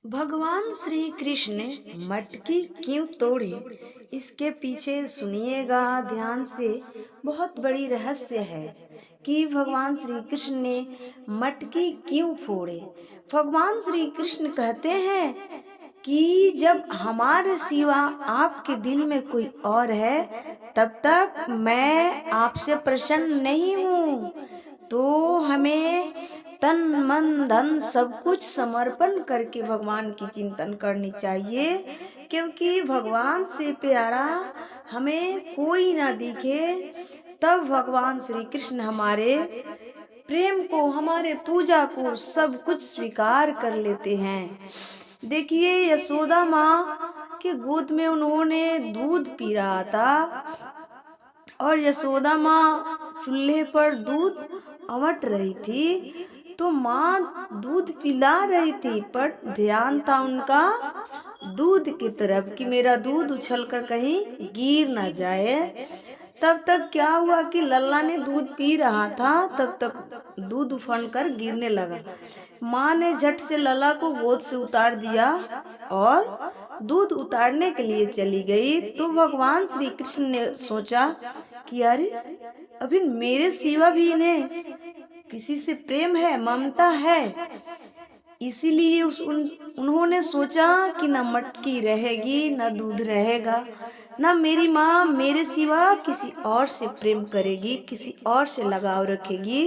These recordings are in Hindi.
भगवान श्री कृष्ण मटकी क्यों तोड़े? इसके पीछे सुनिएगा ध्यान से। बहुत बड़ी रहस्य है कि भगवान श्री कृष्ण ने मटकी क्यों फोड़े। भगवान श्री कृष्ण कहते हैं कि जब हमारे सिवा आपके दिल में कोई और है तब तक मैं आपसे प्रसन्न नहीं हूँ। तो हमें तन मन धन सब कुछ समर्पण करके भगवान की चिंतन करनी चाहिए, क्योंकि भगवान से प्यारा हमें कोई ना दिखे। तब भगवान श्री कृष्ण हमारे प्रेम को, हमारे पूजा को सब कुछ स्वीकार कर लेते हैं। देखिए, यशोदा माँ के गोद में उन्होंने दूध पी रहा था और यशोदा माँ चूल्हे पर दूध अमट रही थी, तो माँ दूध पिला रही थी, पर ध्यान था उनका दूध की तरफ कि मेरा दूध उछलकर कहीं गिर ना जाए। तब तक क्या हुआ कि लल्ला ने दूध पी रहा था, तब तक दूध उफन कर गिरने लगा। माँ ने झट से लल्ला को गोद से उतार दिया और दूध उतारने के लिए चली गई। तो भगवान श्री कृष्ण ने सोचा कि अरे, अभी मेरे सिवा भी इन्हें किसी से प्रेम है, ममता है। इसीलिए उन्होंने सोचा कि न मटकी रहेगी, न दूध रहेगा, न मेरी माँ मेरे सिवा किसी और से प्रेम करेगी, किसी और से लगाव रखेगी।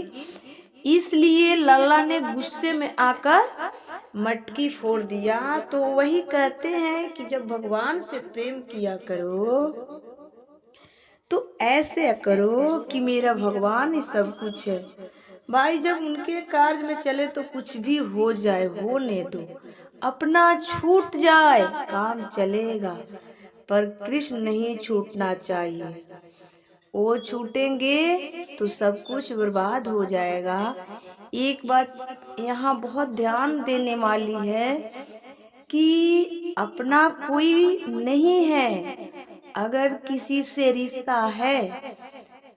इसलिए लल्ला ने गुस्से में आकर मटकी फोड़ दिया। तो वही कहते हैं कि जब भगवान से प्रेम किया करो तो ऐसे करो कि मेरा भगवान ही सब कुछ है। भाई, जब उनके कार्य में चले तो कुछ भी हो जाए, होने दो, अपना छूट जाए काम चलेगा, पर कृष्ण नहीं छूटना चाहिए। वो छूटेंगे तो सब कुछ बर्बाद हो जाएगा। एक बात यहाँ बहुत ध्यान देने वाली है कि अपना कोई नहीं है। अगर किसी से रिश्ता है,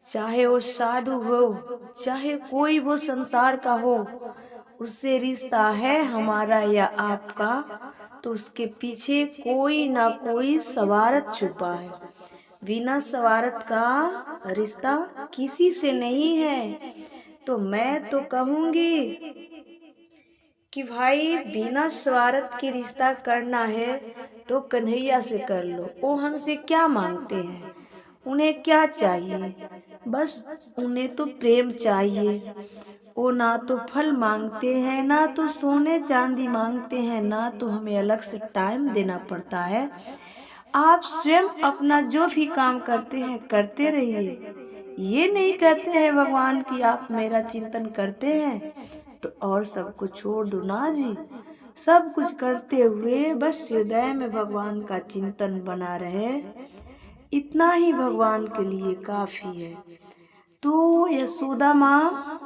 चाहे वो साधु हो, चाहे कोई वो संसार का हो, उससे रिश्ता है हमारा या आपका, तो उसके पीछे कोई ना कोई स्वार्थ छुपा है। बिना स्वार्थ का रिश्ता किसी से नहीं है। तो मैं तो कहूँगी कि भाई, बिना स्वार्थ की रिश्ता करना है तो कन्हैया से कर लो। वो हमसे क्या मांगते हैं, उन्हें क्या चाहिए? बस उन्हें तो प्रेम चाहिए। वो ना तो फल मांगते हैं, ना तो सोने चांदी मांगते हैं, ना तो हमें अलग से टाइम देना पड़ता है। आप स्वयं अपना जो भी काम करते हैं करते रहिए। ये नहीं कहते हैं भगवान कि आप मेरा चिंतन करते हैं तो और सब कुछ छोड़ दो ना जी। सब कुछ करते हुए बस हृदय में भगवान का चिंतन बना रहे, इतना ही भगवान के लिए काफी है। तो यशोदा माँ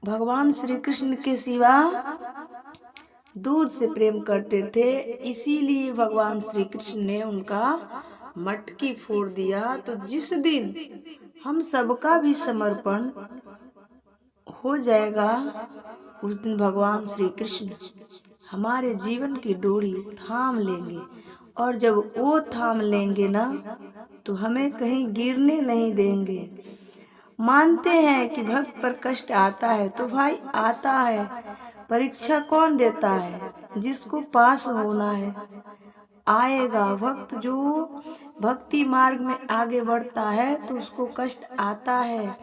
भगवान श्री कृष्ण के सिवा दूध से प्रेम करते थे, इसीलिए भगवान श्री कृष्ण ने उनका मटकी फोड़ दिया। तो जिस दिन हम सबका भी समर्पण हो जाएगा, उस दिन भगवान श्री कृष्ण हमारे जीवन की डोरी थाम लेंगे, और जब वो थाम लेंगे ना, तो हमें कहीं गिरने नहीं देंगे। मानते हैं कि भक्त पर कष्ट आता है, तो भाई आता है। परीक्षा कौन देता है? जिसको पास होना है आएगा। भक्त जो भक्ति मार्ग में आगे बढ़ता है तो उसको कष्ट आता है।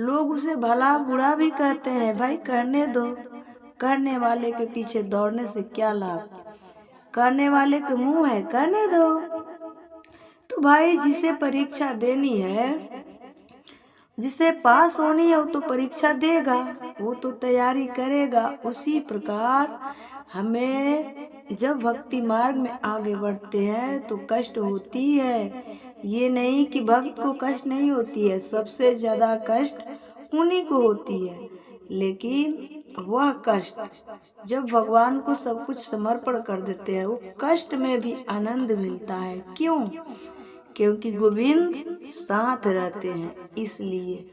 लोग उसे भला बुरा भी कहते हैं, भाई करने दो। करने वाले के पीछे दौड़ने से क्या लाभ? करने वाले के मुंह है, करने दो। तो भाई, जिसे परीक्षा देनी है, जिसे पास होनी है, वो तो परीक्षा देगा, वो तो तैयारी करेगा। उसी प्रकार हमें जब भक्ति मार्ग में आगे बढ़ते हैं तो कष्ट होती है। ये नहीं कि भक्त को कष्ट नहीं होती है, सबसे ज्यादा कष्ट उन्हीं को होती है। लेकिन वह कष्ट जब भगवान को सब कुछ समर्पण कर देते हैं, वो कष्ट में भी आनंद मिलता है। क्यों? क्योंकि गोविंद साथ रहते हैं, इसलिए।